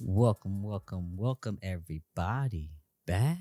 Welcome, everybody, back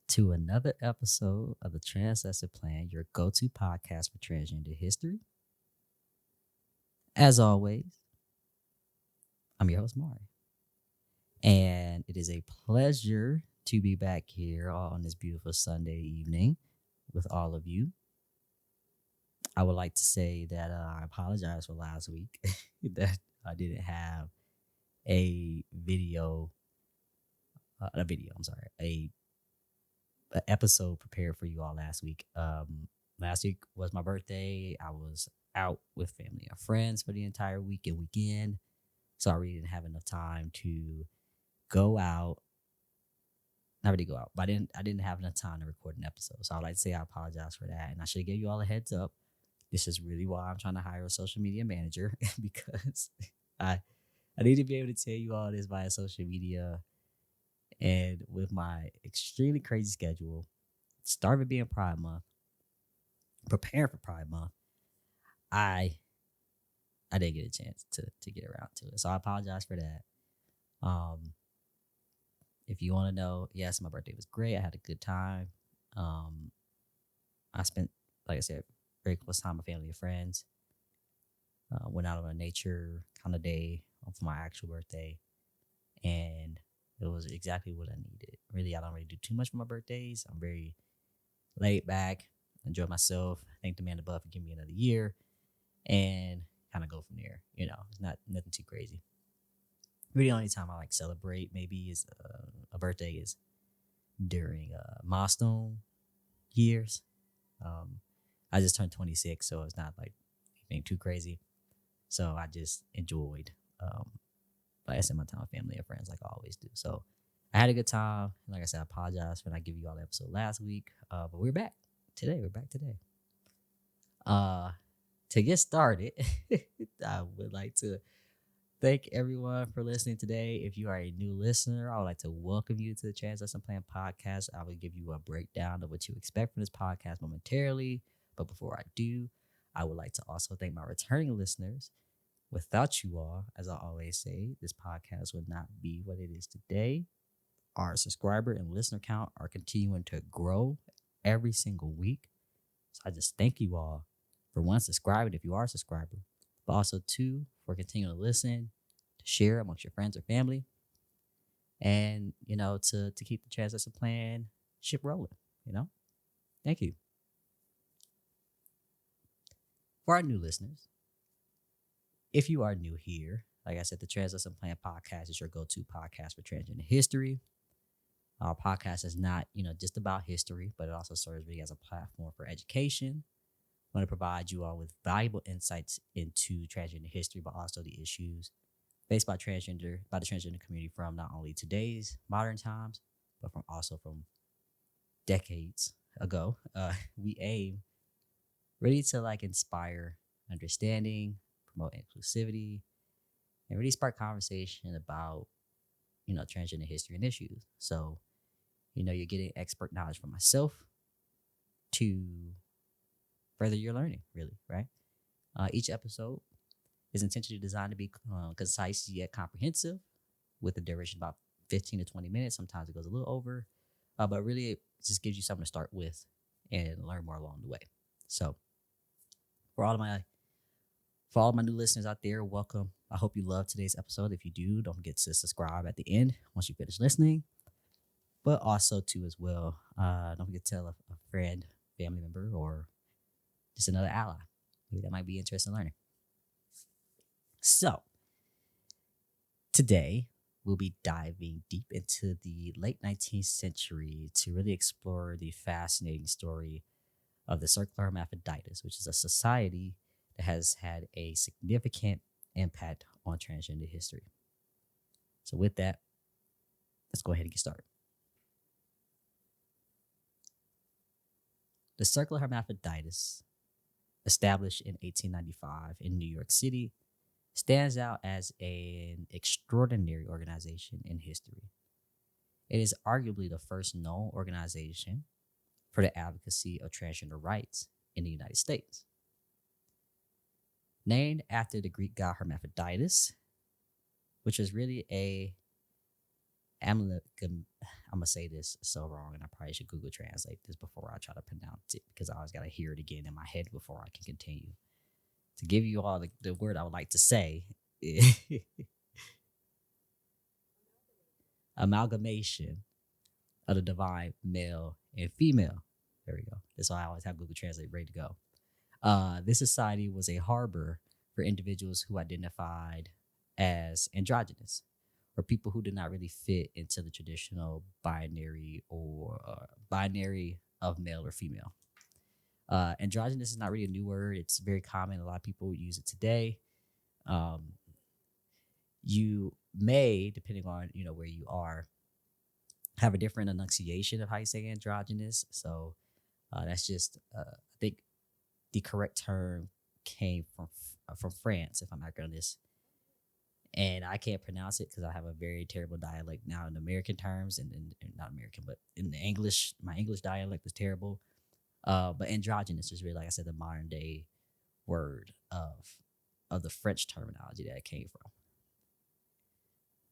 to another episode of the Transgender Plan, your go to podcast for transgender history. As always, I'm your host, Mari, and it is a pleasure to be back here on this beautiful Sunday evening with all of you. I would like to say that I apologize for last week that I didn't have a video, a episode prepared for you all last week. Last week was my birthday. I was out with family and friends for the entire week and weekend, so I really didn't have enough time to go out. Not really go out, but I didn't have enough time to record an episode. So I'd like to say I apologize for that, and I should have gave you all a heads up. This is really why I'm trying to hire a social media manager because I need to be able to tell you all this via social media. And with my extremely crazy schedule, starting being Pride Month, preparing for Pride Month, I didn't get a chance to get around to it. So I apologize for that. If you want to know, yes, my birthday was great. I had a good time. I spent, like I said, very close time with family and friends. Went out on a nature kind of day for my actual birthday, and it was exactly what I needed. Really, I don't really do too much for my birthdays. I'm very laid back, enjoy myself, thank the man above for giving me another year, and kind of go from there. It's not nothing too crazy. Really, the only time I like celebrate maybe is a birthday is during milestone years. I just turned 26, so it's not like anything too crazy. So I just enjoyed, like I said, my time with family and friends, like I always do. So I had a good time. Like I said, I apologize for not giving you all the episode last week, but we're back today. To get started, I would like to thank everyone for listening today. If you are a new listener, I would like to welcome you to the Transgender Plan podcast. I will give you a breakdown of what you expect from this podcast momentarily. But before I do, I would like to also thank my returning listeners. Without you all, as I always say, this podcast would not be what it is today. Our subscriber and listener count are continuing to grow every single week. So I just thank you all for one, subscribing if you are a subscriber, but also two, for continuing to listen, to share amongst your friends or family, and to keep the Transgender Plan ship rolling. Thank you. For our new listeners, if you are new here, like I said, the Transgender Plan podcast is your go-to podcast for transgender history. Our podcast is not, just about history, but it also serves really as a platform for education. I want to provide you all with valuable insights into transgender history, but also the issues faced by the transgender community from not only today's modern times, but from decades ago. We aim really to inspire understanding, promote inclusivity, and really spark conversation about transgender history and issues. So you're getting expert knowledge from myself to further your learning, really, right? Each episode is intentionally designed to be concise yet comprehensive, with a duration about 15 to 20 minutes. Sometimes it goes a little over, but really it just gives you something to start with and learn more along the way. So for all of my new listeners out there, welcome. I hope you love today's episode. If you do, don't forget to subscribe at the end once you finish listening. But also too as well, don't forget to tell a friend, family member, or just another ally maybe that might be interested in learning. So today we'll be diving deep into the late 19th century to really explore the fascinating story of the Cercle Hermaphroditos, which is a society that has had a significant impact on transgender history. So with that, let's go ahead and get started. The Cercle Hermaphroditos, established in 1895 in New York City, stands out as an extraordinary organization in history. It is arguably the first known organization for the advocacy of transgender rights in the United States. Named after the Greek god Hermaphroditus, which was really a amalgam. I'm gonna say this so wrong, and I probably should Google translate this before I try to pronounce it because I always gotta hear it again in my head before I can continue. To give you all the word I would like to say, amalgamation of the divine male and female. There we go. That's why I always have Google Translate ready to go. This society was a harbor for individuals who identified as androgynous, or people who did not really fit into the traditional binary or binary of male or female. Androgynous is not really a new word. It's very common. A lot of people use it today. Um, you may, depending on where you are, have a different enunciation of how you say androgynous. So that's just I think the correct term came from France, if I'm accurate on this. And I can't pronounce it because I have a very terrible dialect now in American terms, and not American, but in the English, my English dialect is terrible. But androgynous is really, like I said, the modern day word of the French terminology that it came from.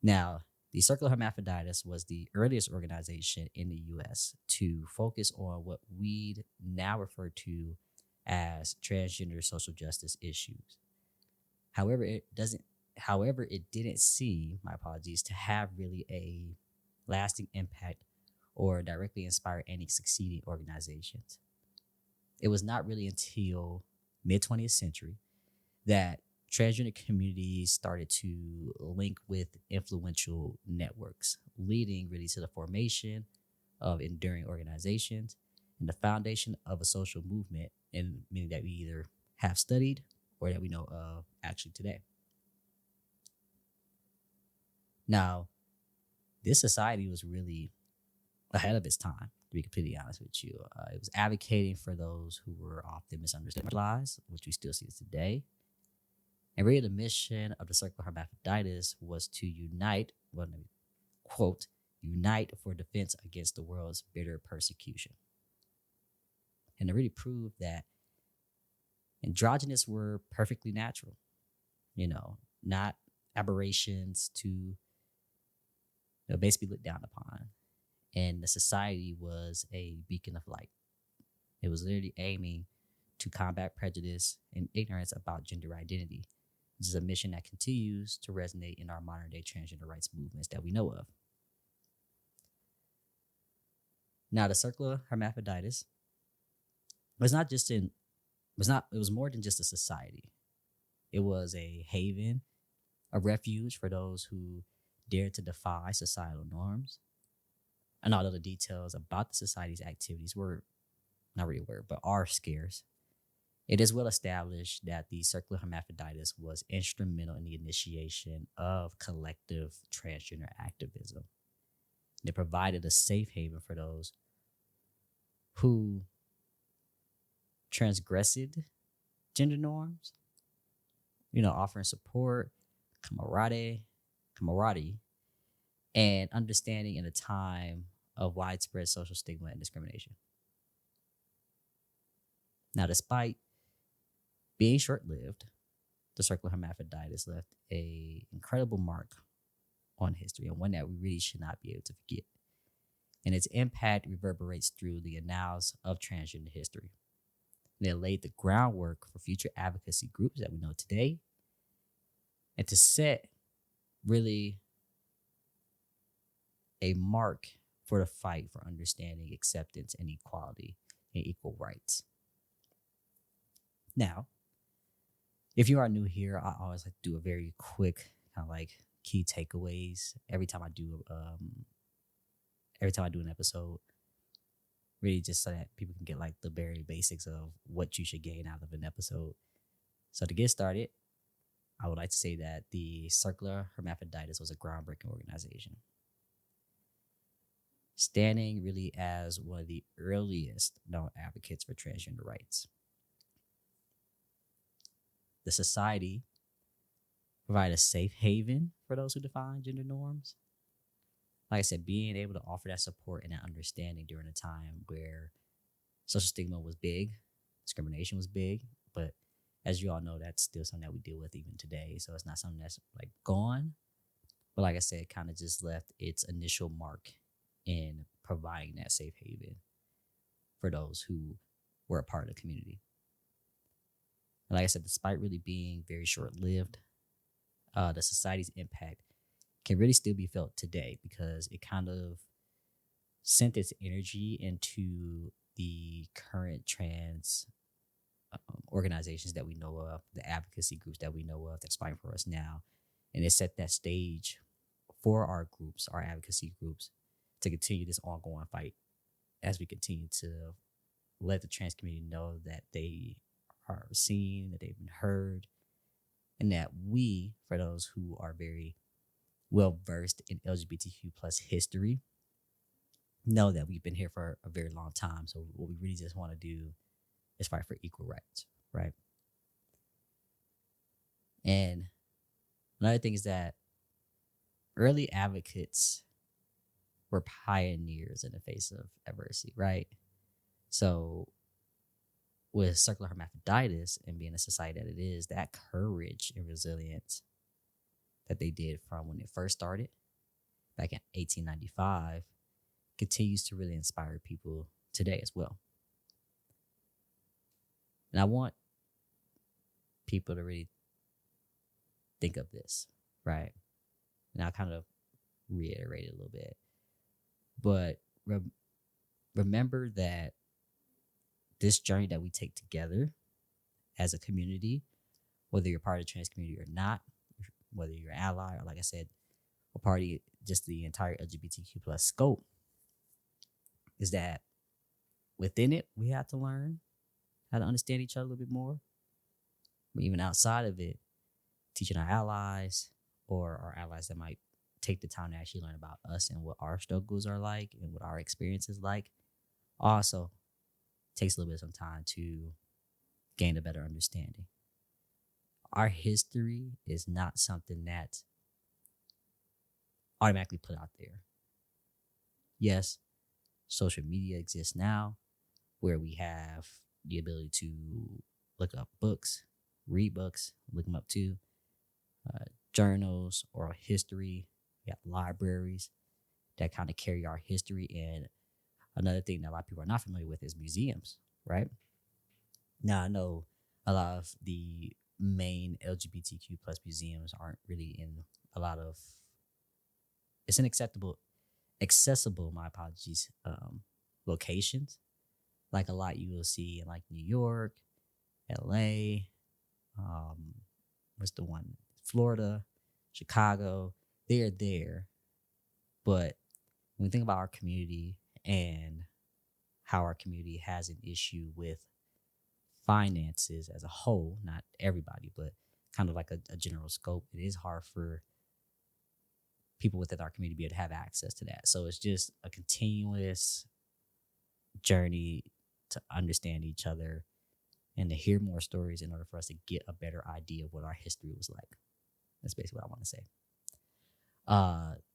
Now, the Cercle Hermaphroditos was the earliest organization in the U.S. to focus on what we'd now refer to as transgender social justice issues. However, it didn't seem, my apologies, to have really a lasting impact or directly inspire any succeeding organizations. It was not really until mid 20th century that transgender communities started to link with influential networks, leading really to the formation of enduring organizations and the foundation of a social movement, and many that we either have studied or that we know of actually today. Now, this society was really ahead of its time, to be completely honest with you. It was advocating for those who were often misunderstood, which we still see today. And really, the mission of the Cercle Hermaphroditos was to unite, quote, unite for defense against the world's bitter persecution. And to really prove that androgynous were perfectly natural, not aberrations to basically looked down upon. And the society was a beacon of light. It was literally aiming to combat prejudice and ignorance about gender identity. This is a mission that continues to resonate in our modern day transgender rights movements that we know of. Now, the Cercle Hermaphroditos was it was more than just a society. It was a haven, a refuge for those who dared to defy societal norms. And although the details about the society's activities are scarce, it is well established that the Cercle Hermaphroditos was instrumental in the initiation of collective transgender activism. It provided a safe haven for those who transgressed gender norms, offering support, camaraderie, and understanding in a time of widespread social stigma and discrimination. Now, despite being short-lived, the Cercle Hermaphroditos left an incredible mark on history, and one that we really should not be able to forget. And its impact reverberates through the annals of transgender history. And it laid the groundwork for future advocacy groups that we know today, and to set really a mark for the fight for understanding, acceptance, and equality and equal rights. Now, if you are new here, I always like to do a very quick kind of like key takeaways every time I do an episode. Really, just so that people can get like the very basics of what you should gain out of an episode. So to get started, I would like to say that the Cercle Hermaphroditos was a groundbreaking organization, standing really as one of the earliest known advocates for transgender rights. The society provided a safe haven for those who define gender norms. Like I said, being able to offer that support and that understanding during a time where social stigma was big, discrimination was big, but as you all know, that's still something that we deal with even today. So it's not something that's like gone, But like I said, kind of just left its initial mark in providing that safe haven for those who were a part of the community. And like I said, despite really being very short lived, the society's impact can really still be felt today because it kind of sent its energy into the current trans organizations that we know of, the advocacy groups that we know of that's fighting for us now. And it set that stage for our groups, our advocacy groups, to continue this ongoing fight as we continue to let the trans community know that they are seen, that they've been heard, and that we, for those who are very well versed in LGBTQ plus history, know that we've been here for a very long time. So what we really just want to do is fight for equal rights, right? And another thing is that early advocates were pioneers in the face of adversity, right? So with Cercle Hermaphroditos and being the society that it is, that courage and resilience that they did from when it first started back in 1895 continues to really inspire people today as well. And I want people to really think of this, right? And I'll kind of reiterate it a little bit. But remember that this journey that we take together as a community, whether you're part of the trans community or not, whether you're an ally or, like I said, a party, just the entire LGBTQ plus scope, is that within it, we have to learn how to understand each other a little bit more. But even outside of it, teaching our allies or our allies that might take the time to actually learn about us and what our struggles are like and what our experience is like also takes a little bit of some time to gain a better understanding. Our history is not something that's automatically put out there. Yes, social media exists now where we have the ability to look up books, read books, look them up too, journals, oral history. We have libraries that kind of carry our history. And another thing that a lot of people are not familiar with is museums, right? Now, I know a lot of the main LGBTQ plus museums aren't really in a lot of, it's an accessible, my apologies, locations. Like a lot you will see in like New York, LA, what's the one? Florida, Chicago. They're there. But when we think about our community and how our community has an issue with finances as a whole, not everybody, but kind of like a general scope, it is hard for people within our community to be able to have access to that. So it's just a continuous journey to understand each other and to hear more stories in order for us to get a better idea of what our history was like. That's basically what I want to say.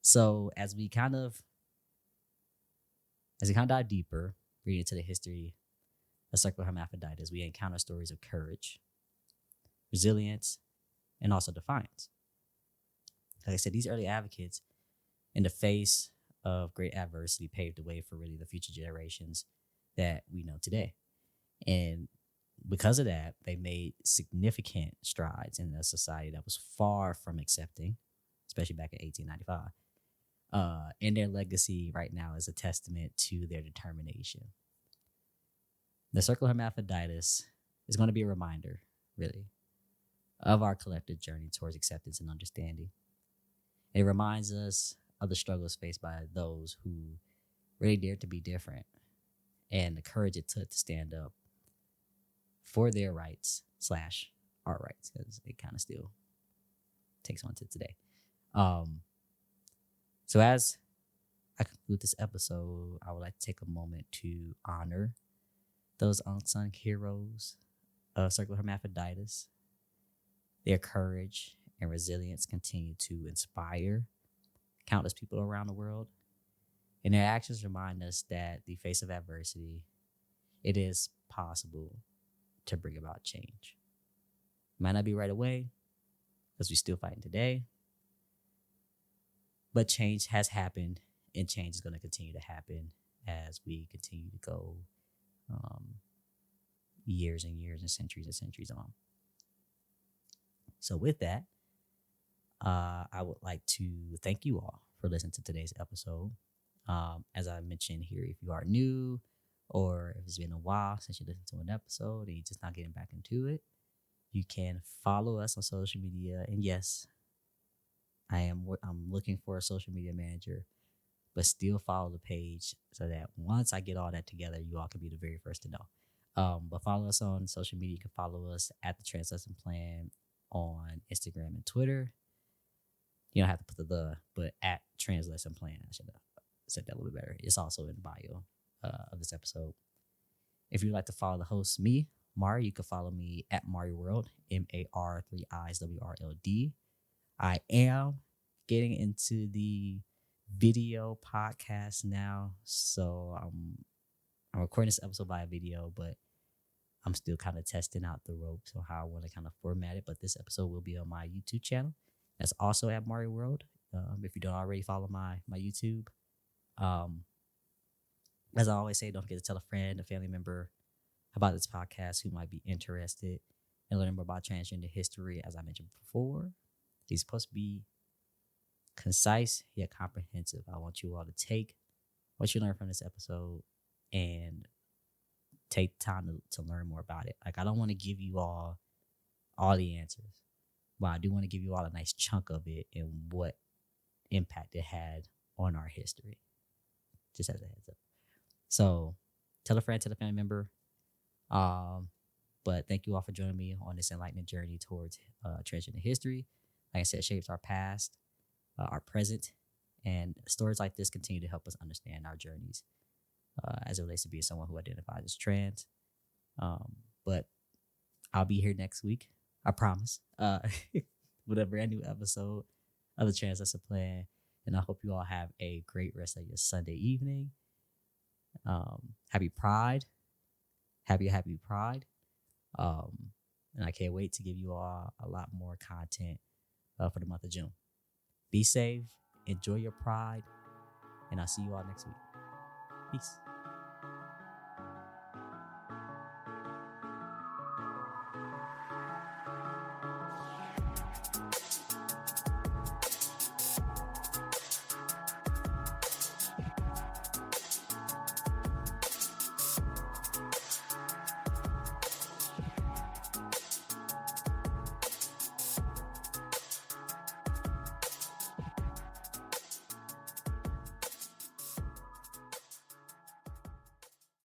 So as we kind of dive deeper, read into the history of Cercle Hermaphroditos, we encounter stories of courage, resilience, and also defiance. Like I said, these early advocates, in the face of great adversity, paved the way for really the future generations that we know today. And because of that, they made significant strides in a society that was far from accepting, especially back in 1895. And their legacy right now is a testament to their determination. The Cercle Hermaphroditos is going to be a reminder, really, of our collective journey towards acceptance and understanding. It reminds us of the struggles faced by those who really dared to be different and the courage it took to stand up for their rights / our rights, because it kind of still takes on to today. So as I conclude this episode, I would like to take a moment to honor those unsung heroes of Cercle Hermaphroditos. Their courage and resilience continue to inspire countless people around the world. And their actions remind us that the face of adversity, it is possible to bring about change. It might not be right away, because we're still fighting today. But change has happened, and change is going to continue to happen as we continue to go um, years and years and centuries on. So, with that, I would like to thank you all for listening to today's episode. As I mentioned here, if you are new or if it's been a while since you listened to an episode and you're just not getting back into it, you can follow us on social media. And yes, I'm looking for a social media manager, but still follow the page so that once I get all that together, you all can be the very first to know. But follow us on social media. You can follow us at the Trans Lesson Plan on Instagram and Twitter. You don't have to put but at Trans Lesson Plan. I should have said that a little bit better. It's also in the bio of this episode. If you'd like to follow the host, me, Mari, you can follow me at mariiiwrld, MAR3IWRLD. I am getting into the video podcast now, so I'm recording this episode by a video, but I'm still kind of testing out the ropes on how I want to kind of format it. But this episode will be on my YouTube channel. That's also at mariiiwrld. If you don't already follow my YouTube, as I always say, don't forget to tell a friend, a family member about this podcast who might be interested in learning more about transgender history. As I mentioned before, it's supposed to be concise yet comprehensive. I want you all to take what you learned from this episode and take time to learn more about it. Like, I don't want to give you all the answers, but I do want to give you all a nice chunk of it and what impact it had on our history. Just as a heads up. So tell a friend, tell a family member. But thank you all for joining me on this enlightening journey towards transgender history. Like I said, it shapes our past, our present, and stories like this continue to help us understand our journeys as it relates to being someone who identifies as trans. But I'll be here next week, I promise, with a brand new episode of the Trans Lesson Plan. And I hope you all have a great rest of your Sunday evening. Happy Pride. Happy Pride. And I can't wait to give you all a lot more content for the month of June. Be safe. Enjoy your Pride. And I'll see you all next week. Peace.